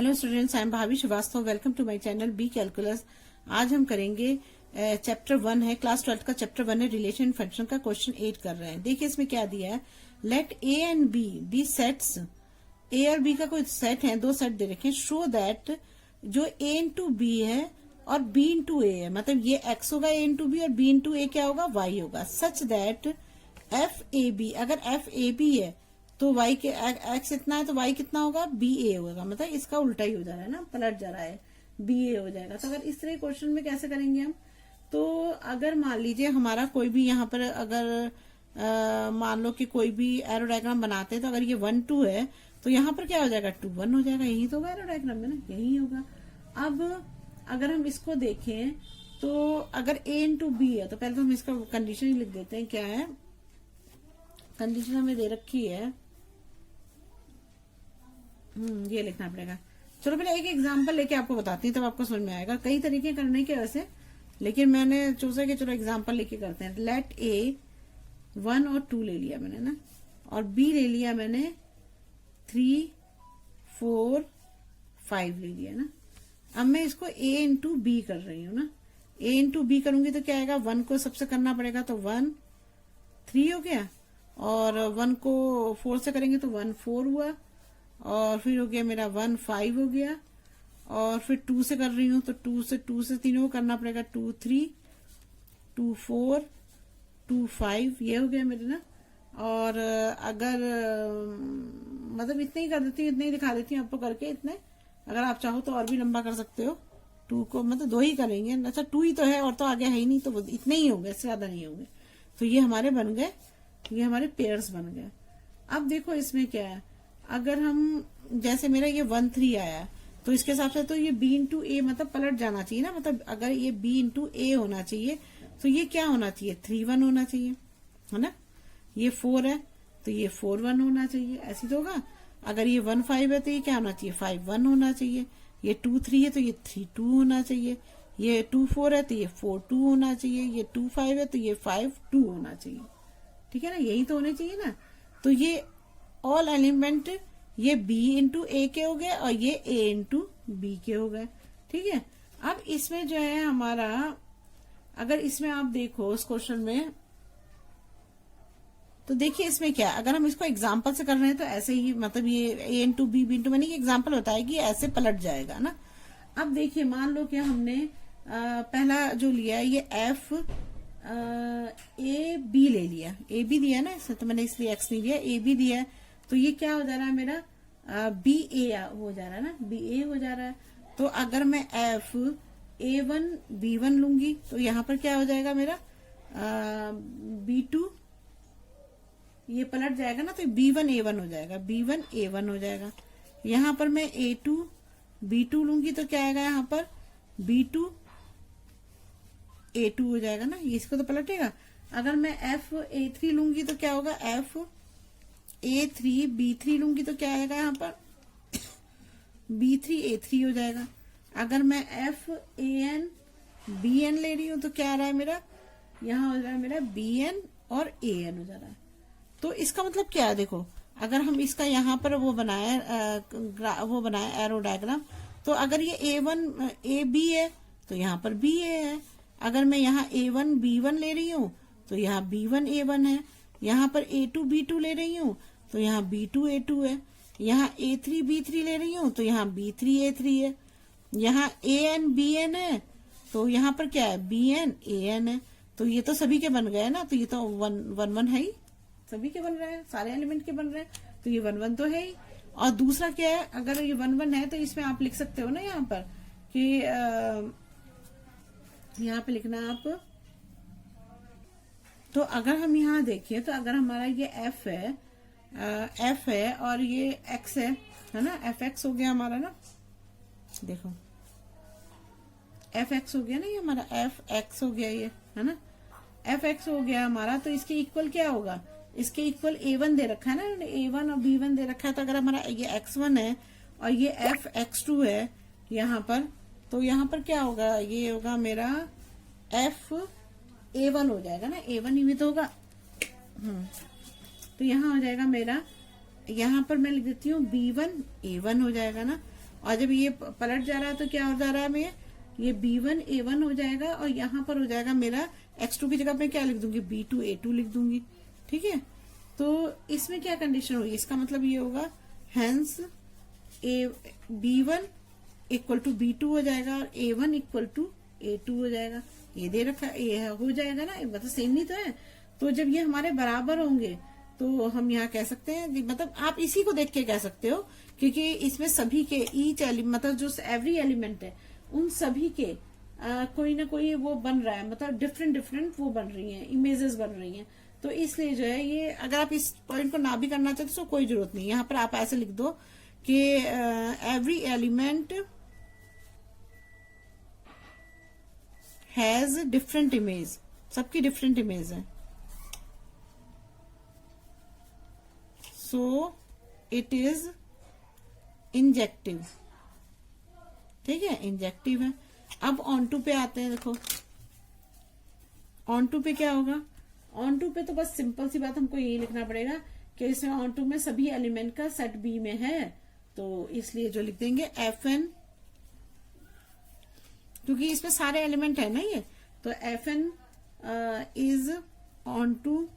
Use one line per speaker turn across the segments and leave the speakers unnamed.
Hello students, I am भाभी Srivastava. Welcome to my channel B calculus. आज हम करेंगे चैप्टर 1 है, क्लास 12 का चैप्टर 1 है, रिलेशन फंक्शन का क्वेश्चन 8 कर रहे हैं। देखिए इसमें क्या दिया है, let A and B sets. A और बी का कोई सेट है, दो सेट दे रखे हैं। शो दैट जो ए इंटू बी है और बी इंटू ए है, मतलब ये एक्स होगा ए इंटू बी और बी इंटू ए क्या होगा, वाई होगा। Such that F A B, अगर एफ ए बी है तो y के x इतना है तो y कितना होगा, बी ए होगा। मतलब इसका उल्टा ही हो जा रहा है ना, पलट जा रहा है, बी ए हो जाएगा। तो अगर इस तरह क्वेश्चन में कैसे करेंगे हम, तो अगर मान लीजिए हमारा कोई भी यहाँ पर अगर मान लो कि कोई भी एरो डायग्राम बनाते हैं, तो अगर ये 1 2 है तो यहाँ पर क्या हो जाएगा, 2 1 हो जाएगा। यही तो होगा एरो डायग्राम में ना, यही होगा। अब अगर हम इसको देखें तो अगर ए इंटू बी है तो पहले तो हम इसका कंडीशन ही लिख देते हैं। क्या है कंडीशन, हमें दे रखी है, ये लिखना पड़ेगा। चलो पहले एक एग्जांपल लेके आपको बताती हूँ, तब आपको समझ में आएगा। कई तरीके करने के वैसे, लेकिन मैंने सोचा कि चलो एग्जांपल लेके करते हैं। लेट ए 1 और 2 ले लिया मैंने ना, और बी ले लिया मैंने 3 4 5 ले लिया ना। अब मैं इसको ए इंटू बी कर रही हूँ ना। ए इंटू बी करूंगी तो क्या आएगा, 1 को सबसे करना पड़ेगा, तो 1 3 हो गया, और 1 को 4 से करेंगे तो 1 4 हुआ, और फिर हो गया मेरा 1 5 हो गया, और फिर 2 से कर रही हूँ तो 2 से तीनों को करना पड़ेगा, 2 3 2 4 2 5, ये हो गया मेरे ना। और अगर मतलब इतने ही कर देती हूँ, इतने ही दिखा देती हूँ आपको करके इतने। अगर आप चाहो तो और भी लंबा कर सकते हो। 2 को मतलब 2 ही करेंगे, अच्छा 2 ही तो है और तो आगे है ही नहीं, तो इतने ही होंगे, इससे ज्यादा नहीं होंगे। तो ये हमारे बन गए, ये हमारे पेयर्स बन गए। अब देखो इसमें क्या है, अगर हम जैसे मेरा ये 1 3 आया तो इसके हिसाब से तो ये b इंटू ए मतलब पलट जाना चाहिए ना। मतलब अगर ये b इंटू ए होना चाहिए तो ये क्या होना चाहिए, 3 1 होना चाहिए, है ना। ये 4 है तो ये 4 1 होना चाहिए, ऐसी तो होगा। अगर ये 1 5 है तो ये क्या होना चाहिए, 5 1 होना चाहिए। ये 2 3 है तो ये 3 2 होना चाहिए। ये 2 4 है तो ये 4 2 होना चाहिए। ये 2 5 है तो ये 5 2 होना चाहिए। ठीक है ना, यही तो होने चाहिए ना। तो ये ऑल एलिमेंट ये b इंटू ए के हो गए और ये a इंटू बी के हो गए। ठीक है, अब इसमें जो है हमारा, अगर इसमें आप देखो उस क्वेश्चन में, तो देखिए इसमें क्या है, अगर हम इसको एग्जाम्पल से कर रहे हैं तो ऐसे ही, मतलब ये a इंटू बी इंटू, मैंने एग्जाम्पल बताएगी, ऐसे पलट जाएगा ना। अब देखिए मान लो कि हमने पहला जो लिया है ये f ए बी ले लिया, ए बी दिया ना इसमें, तो मैंने इसलिए एक्स नहीं लिया, ए बी दिया है। तो ये क्या हो जा रहा है मेरा, बी ए हो जा रहा है ना, बी ए हो जा रहा है। तो अगर मैं एफ ए 1 बी 1 लूंगी तो यहाँ पर क्या हो जाएगा मेरा, बी 2, ये पलट जाएगा ना, तो बी 1 ए 1 हो जाएगा, बी 1 ए 1 हो जाएगा। यहाँ पर मैं ए 2 बी 2 लूंगी तो क्या आएगा, यहाँ पर बी 2 A2 हो जाएगा ना, इसको तो पलटेगा। अगर मैं एफ ए 3 लूंगी तो क्या होगा, एफ ए 3 बी 3 लूंगी तो क्या आएगा, यहाँ पर बी 3 ए 3 हो जाएगा। अगर मैं F A N B N ले रही हूं तो क्या आ रहा है मेरा, यहाँ हो रहा है मेरा बी एन और ए एन हो जा रहा है। तो इसका मतलब क्या है, देखो अगर हम इसका यहाँ पर वो बनाया एरो डायग्राम, तो अगर ये A1 ए बी है तो यहाँ पर बी ए है। अगर मैं यहाँ A1 B1 ले रही हूँ तो यहाँ B1 A1 है। यहाँ पर A2 B2 ले रही हूँ तो यहाँ B2 A2 है। यहाँ A3 B3 ले रही हूँ तो यहाँ B3 A3 है। यहाँ AN BN है तो यहाँ पर क्या है, BN AN है। तो ये तो सभी के बन गए ना, तो ये तो 1 1 है ही, सभी के बन रहे हैं, सारे एलिमेंट के बन रहे हैं, तो ये 1 1 तो है ही। और दूसरा क्या है, अगर ये 1 1 है तो इसमें आप लिख सकते हो ना यहाँ पर कि यहाँ पे लिखना आप, तो अगर हम यहाँ देखिए तो अगर हमारा ये f है और ये x है ना, fx हो गया हमारा ना, देखो fx हो गया ना, ये हमारा fx हो गया, ये है ना fx हो गया हमारा। तो इसके इक्वल क्या होगा, इसके इक्वल a1 दे रखा है ना, a1 और b1 दे रखा है। तो अगर हमारा ये x1 है और ये fx2 है यहाँ पर, तो यहाँ पर क्या होगा, ये होगा मेरा एफ A1 हो जाएगा ना, A1 ही भी तो होगा। तो यहाँ हो जाएगा मेरा, यहाँ पर मैं लिख देती हूँ B1 A1 हो जाएगा ना। और जब ये पलट जा रहा है तो क्या हो जा रहा है मेरे, ये B1 A1 हो जाएगा और यहाँ पर हो जाएगा मेरा x2 की जगह पे क्या लिख दूंगी, B2 A2 लिख दूंगी। ठीक है, तो इसमें क्या कंडीशन होगी, इसका मतलब ये होगा hence B1 equal to B2 हो जाएगा और A1 इक्वल टू A2 हो जाएगा। ये दे रखा है, ये हो जाएगा ना, मतलब सेम ही तो है। तो जब ये हमारे बराबर होंगे तो हम यहाँ कह सकते हैं, मतलब आप इसी को देख के कह सकते हो, क्योंकि इसमें सभी के ईच एलिमेंट, मतलब जो एवरी एलिमेंट है उन सभी के कोई ना कोई वो बन रहा है, मतलब डिफरेंट डिफरेंट वो बन रही हैं, इमेजेस बन रही हैं। तो इसलिए जो है ये, अगर आप इस पॉइंट को ना भी करना चाहते तो कोई जरूरत नहीं, यहाँ पर आप ऐसे लिख दो कि every element has different image, सबकी डिफरेंट इमेज है। So it is injective. ठीक है, इंजेक्टिव है। अब ऑन टू पे आते हैं। देखो ऑन टू पे क्या होगा, ऑन टू पे तो बस सिंपल सी बात, हमको यही लिखना पड़ेगा कि इसमें ऑन टू में सभी एलिमेंट का सेट बी में है, तो इसलिए जो लिख देंगे FN, क्योंकि इसमें सारे एलिमेंट है ना ये, तो FN is onto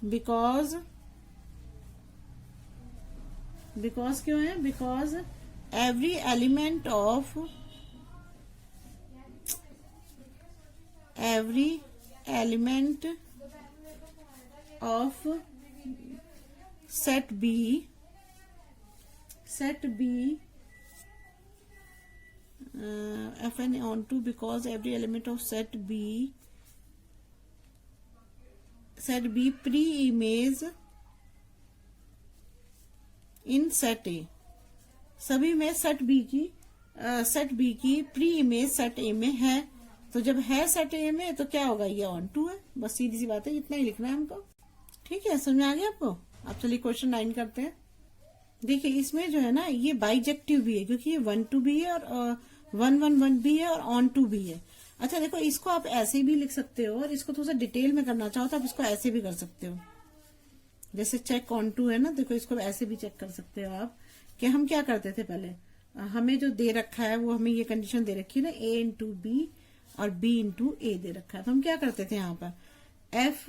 because क्यों है, because every element of set B FN onto because every element of set B pre-image in set A, सभी में सेट बी की प्री इमेज सेट ए में है। तो जब है सेट ए में तो क्या होगा, ये ऑन टू है। बस सीधी सी बात है, इतना ही लिखना है हमको। ठीक है, समझ में आ गया आपको। अब चलिए क्वेश्चन 9 करते हैं। देखिए इसमें जो है ना, ये बाइजेक्टिव भी है, क्योंकि ये 1 2 भी है और 1 1 1 भी है और ऑन टू भी है। अच्छा देखो, इसको आप ऐसे भी लिख सकते हो और इसको थोड़ा सा डिटेल में करना चाहो तो आप इसको ऐसे भी कर सकते हो, जैसे चेक ऑन टू है ना। देखो इसको ऐसे भी चेक कर सकते हो आप, कि हम क्या करते थे पहले, हमें जो दे रखा है वो हमें ये कंडीशन दे रखी है ना, A इंटू बी और B इंटू ए दे रखा है। तो हम क्या करते थे यहाँ पर F,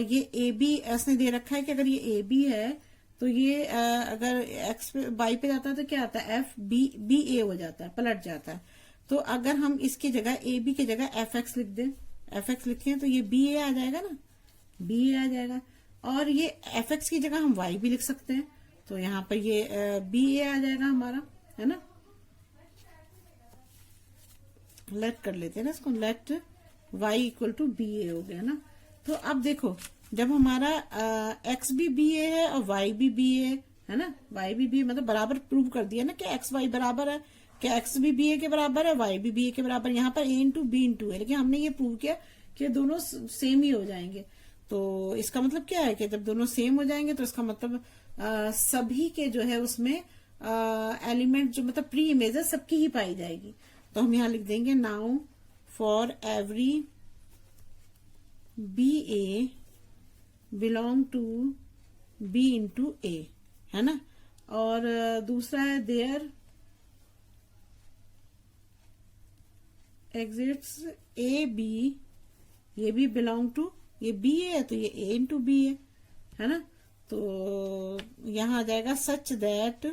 ये AB उसने दे रखा है कि अगर ये AB है तो ये अगर X पे Y पे जाता है तो क्या आता है, FBA हो जाता है, पलट जाता है। तो अगर हम इसकी जगह AB की जगह FX लिख दें, FX लिखें तो ये BA आ जाएगा ना, BA आ जाएगा। और ये FX की जगह हम Y भी लिख सकते हैं, तो यहाँ पर ये BA आ जाएगा हमारा, है ना। लेट कर लेते हैं ना इसको, let y equal to BA हो गया ना। तो अब देखो, जब हमारा x भी BA है और y भी BA है ना, y भी BA मतलब बराबर प्रूव कर दिया ना कि x y बराबर है, कि x भी BA के बराबर है, y भी BA के बराबर। यहाँ पर A इंटू B इंटू है, लेकिन हमने ये प्रूव किया कि दोनों सेम ही हो जाएंगे। तो इसका मतलब क्या है कि जब दोनों सेम हो जाएंगे तो इसका मतलब सभी के जो है उसमें एलिमेंट जो मतलब प्री इमेज है सबकी ही पाई जाएगी। तो हम यहाँ लिख देंगे now for every BA belong to B into A, है ना। और दूसरा है देयर एग्जिट्स AB, ये भी बिलोंग टू, ये BA है तो ये A इंटू B है ना। तो यहां आ जाएगा such that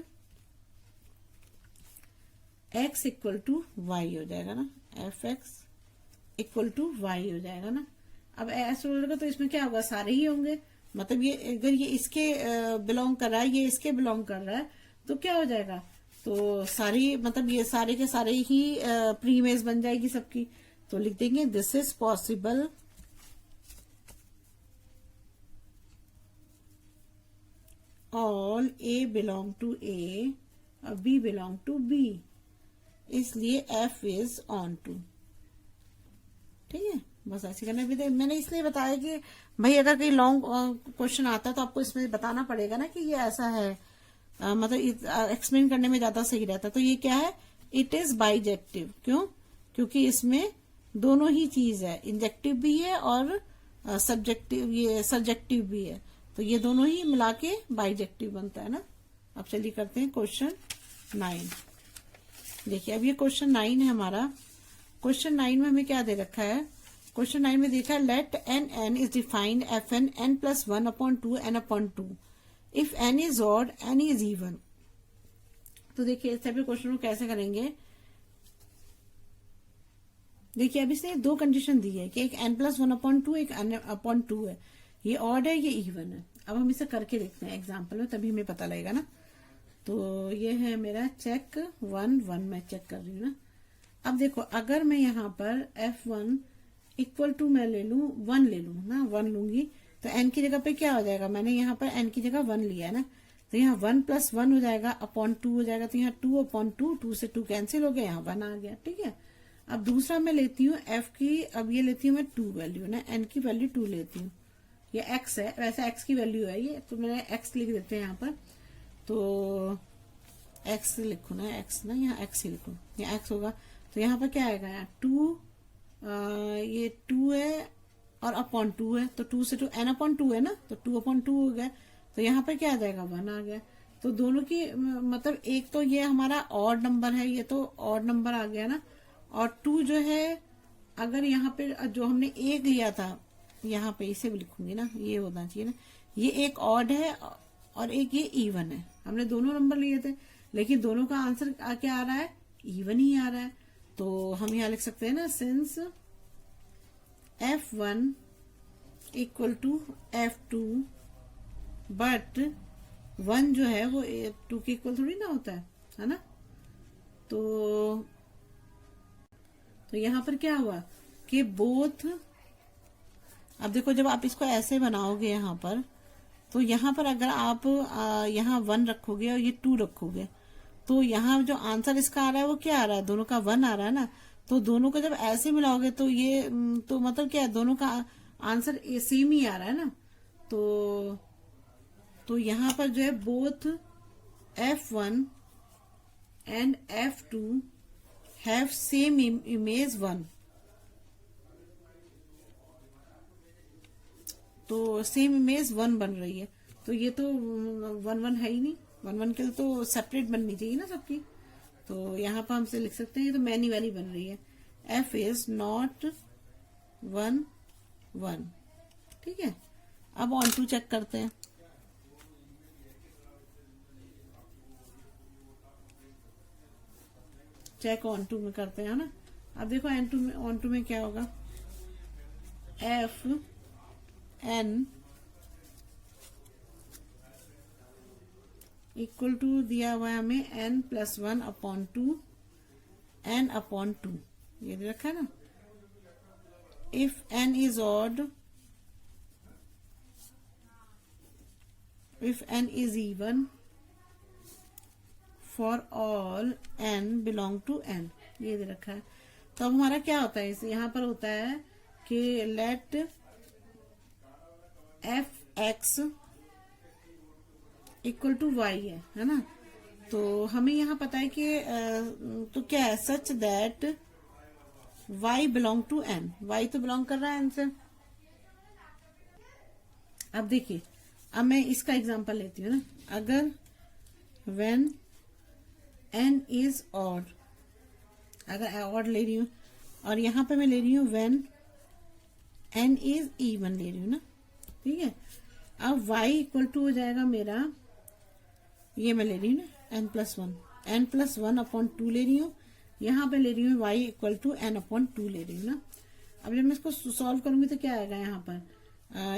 x equal to Y हो जाएगा ना, fx इक्वल टू वाई हो जाएगा ना। अब ऐसे होगा तो इसमें क्या होगा, सारे ही होंगे, मतलब ये अगर ये इसके बिलोंग कर रहा है, ये इसके बिलोंग कर रहा है, तो क्या हो जाएगा, तो सारी मतलब ये सारे के सारे ही प्री इमेज बन जाएगी सबकी। तो लिख देंगे this is possible all A belong to A और B बिलोंग टू B, इसलिए F इज ऑन टू। ठीक है, बस ऐसे करना भी। मैंने इसलिए बताया कि भाई अगर कोई लॉन्ग क्वेश्चन आता है तो आपको इसमें बताना पड़ेगा ना कि ये ऐसा है, मतलब एक्सप्लेन करने में ज्यादा सही रहता है। तो ये क्या है, इट इज बाइजेक्टिव। क्यों, क्योंकि इसमें दोनों ही चीज है, इंजेक्टिव भी है और सब्जेक्टिव, ये सब्जेक्टिव भी है। तो ये दोनों ही मिला के बाइजेक्टिव बनता है ना। अब चलिए करते हैं क्वेश्चन 9। देखिए अब ये क्वेश्चन 9 है हमारा। क्वेश्चन 9 में हमें क्या दे रखा है? क्वेश्चन 9 में देखा है let N is defined F N plus 1/2 n/2 if n is odd n is even. तो देखिए इस टाइप के क्वेश्चन को कैसे करेंगे। देखिए अब इसने दो कंडीशन दी है कि एक n+1/2 एक n/2 है, ये ऑड है ये इवन है। अब हम इसे करके देखते हैं एग्जाम्पल में, तभी हमें पता लगेगा ना। तो ये है मेरा चेक 1 मैं चेक कर रही हूँ ना। अब देखो अगर मैं यहाँ पर F1 इक्वल टू मैं ले लू 1 ले लू ना, 1 लूंगी तो n की जगह पे क्या हो जाएगा, मैंने यहाँ पर n की जगह 1 लिया है ना, तो यहाँ 1 + 1 हो जाएगा अपॉन 2 हो जाएगा, तो यहाँ 2/2, 2 से 2 कैंसिल हो गया, यहाँ 1 आ गया। ठीक है, अब दूसरा मैं लेती हूँ f की, अब ये लेती हूँ मैं 2 वैल्यू ना, n की वैल्यू 2 लेती हूँ, ये x है, वैसे x की वैल्यू है ये, तो मैंने x लिख देते हैं यहाँ पर, तो x लिखू ना, x ना यहाँ x ही लिखू, यहाँ x होगा, तो यहाँ पर क्या आएगा, यहाँ 2 ये 2 है और अपॉन 2 है, तो 2 से 2 n/2 है ना, तो 2/2 हो गया, तो यहाँ पर क्या आ जाएगा 1 आ गया। तो दोनों की मतलब एक तो ये हमारा ऑड नंबर है, ये तो ऑड नंबर आ गया ना, और 2 जो है अगर यहाँ पे जो हमने 1 लिया था, यहाँ पे इसे भी लिखूंगी ना, ये होना चाहिए ना, ये एक ऑड है और एक ये इवन है, हमने दोनों नंबर लिए थे, लेकिन दोनों का आंसर क्या आ रहा है, इवन ही आ रहा है। तो हम यहाँ लिख सकते हैं ना, since F1 equal to F2 but 1 जो है वो 2 के इक्वल थोड़ी ना होता है ना। तो यहाँ पर क्या हुआ कि बोथ, अब देखो जब आप इसको ऐसे बनाओगे यहाँ पर, तो यहाँ पर अगर आप यहाँ 1 रखोगे और ये 2 रखोगे, तो यहाँ जो आंसर इसका आ रहा है वो क्या आ रहा है, दोनों का 1 आ रहा है ना, तो दोनों को जब ऐसे मिलाओगे तो ये तो मतलब क्या है, दोनों का आंसर सेम ही आ रहा है ना। तो यहाँ पर जो है both F1 and F2 have same image 1, तो सेम इमेज 1 बन रही है, तो ये तो 1 है ही नहीं, 1 के लिए तो सेपरेट बननी चाहिए ना सबकी। तो यहाँ पर हमसे लिख सकते हैं ये तो मैनी वाली बन रही है, F इज नॉट 1 ठीक है। अब ऑन टू चेक करते हैं, चेक ऑन टू में करते हैं ना। अब देखो ऑन टू में क्या होगा, F(n) इक्वल टू दिया हुआ है हमें n+1/2 n/2, ये दे रखा है ना। If n is odd, if n is even for all n belong to n, ये दे रखा है। तो अब हमारा क्या होता है, इसे यहाँ पर होता है कि late f(x) equal to y है ना। तो हमें यहाँ पता है कि तो क्या है, such that y belong to n, y तो बिलोंग कर रहा है n से। अब देखिए, अब मैं इसका एग्जांपल लेती हूँ ना, अगर when n इज ऑड, अगर ऑड ले रही हूँ, और यहाँ पे मैं ले रही हूँ when n इज इवन ले रही हूँ ना, ठीक है। अब y इक्वल टू हो जाएगा मेरा, ये मैं ले रही हूँ ना n+1/2 ले रही हूँ, यहाँ पे ले रही हूँ y इक्वल टू n/2 ले रही हूँ ना। अब जब मैं इसको सॉल्व करूंगी तो क्या आएगा, यहाँ पर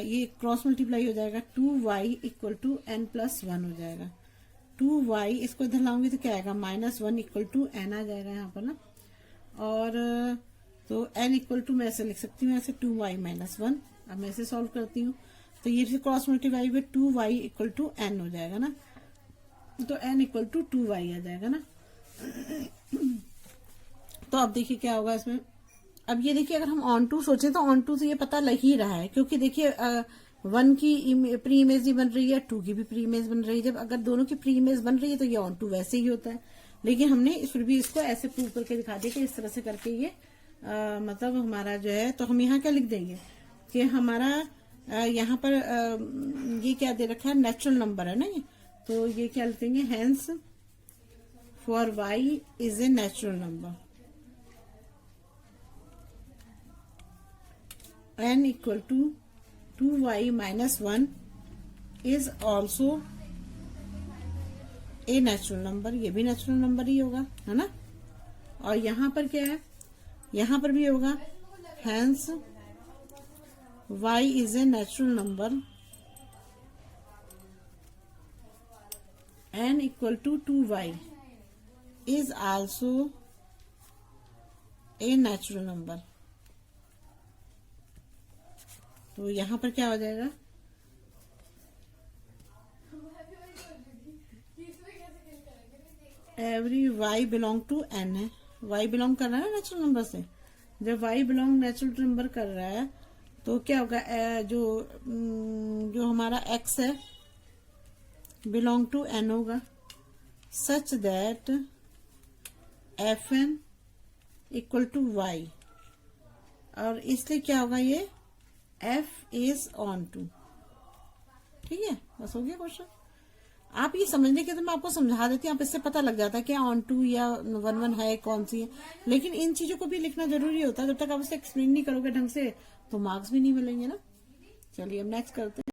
ये क्रॉस मल्टीप्लाई हो जाएगा, 2y इक्वल टू n+1 हो जाएगा, 2y इसको इधर लाऊंगी तो क्या आएगा, -1 इक्वल टू n आ जाएगा यहाँ पर ना। और तो n इक्वल टू मैं ऐसे लिख सकती हूँ, ऐसे 2y - 1। अब मैं ऐसे सॉल्व करती हूँ तो ये क्रॉस मल्टीप्लाई हुए 2y इक्वल टू n हो जाएगा ना, तो n इक्वल टू 2y आ जाएगा ना। तो अब देखिए क्या होगा इसमें, अब ये देखिए अगर हम ऑन टू सोचे तो ऑन टू से ये पता लग ही रहा है, क्योंकि देखिए 1 की प्री इमेज ही बन रही है, 2 की भी प्री इमेज बन रही है। जब अगर दोनों की प्री इमेज बन रही है तो ये ऑन टू वैसे ही होता है, लेकिन हमने फिर भी इसको ऐसे प्रूव करके दिखा दिया कि इस तरह से करके ये मतलब हमारा जो है, तो हम यहाँ क्या लिख देंगे कि हमारा यहाँ पर ये क्या दे रखा है, नेचुरल नंबर है ना ये, तो ये क्या लिखेंगे, hence for Y is a natural number, n equal to 2y minus 1 is also a natural number, ये भी नेचुरल नंबर ही होगा, है ना। और यहां पर क्या है, यहां पर भी होगा, hence y is a natural number, n equal to 2y is also a natural number. तो यहां पर क्या हो जाएगा, every y belong to n है, y बिलोंग कर रहा है ना नेचुरल नंबर से। जब y बिलोंग नेचुरल नंबर कर रहा है तो क्या होगा, जो हमारा x है बिलोंग टू n होगा, such that fn equal to y, और इसलिए क्या होगा, ये f इज ऑन टू। ठीक है, बस हो गया क्वेश्चन। आप ये समझने के तो मैं आपको समझा देती हूँ, आप इससे पता लग जाता है कि ऑन टू या 1-1 है, कौन सी है। लेकिन इन चीजों को भी लिखना जरूरी होता है, जब तक आप उसे एक्सप्लेन नहीं करोगे ढंग से तो मार्क्स भी नहीं मिलेंगे ना। चलिए अब नेक्स्ट करते हैं।